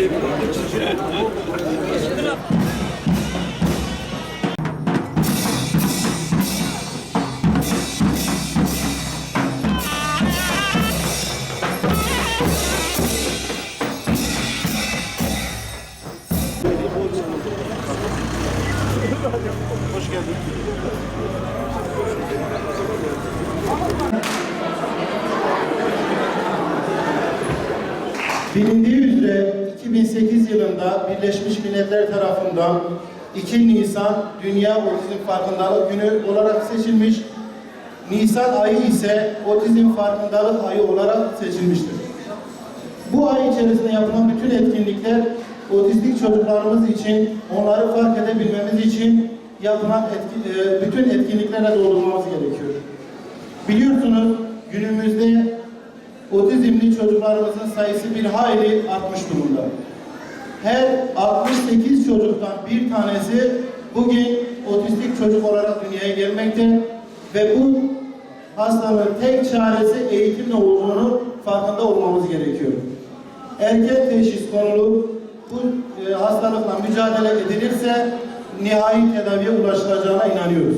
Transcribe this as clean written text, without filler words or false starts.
Hoş geldin. Bilindiği üzere 2008 yılında Birleşmiş Milletler tarafından 2 Nisan Dünya Otizm Farkındalık Günü olarak seçilmiş. Nisan ayı ise Otizm Farkındalık Ayı olarak seçilmiştir. Bu ay içerisinde yapılan bütün etkinlikler otistik çocuklarımız için, onları fark edebilmemiz için yapılan bütün etkinliklerle doldurmamız gerekiyor. Biliyorsunuz günümüzde otizmli çocuklarımızın sayısı bir hayli artmış durumda. Her 68 çocuktan bir tanesi bugün otistik çocuk olarak dünyaya gelmekte ve bu hastalığın tek çaresi eğitimle olduğunu farkında olmamız gerekiyor. Erken teşhis konulu bu hastalıkla mücadele edilirse nihai tedaviye ulaşılacağına inanıyoruz.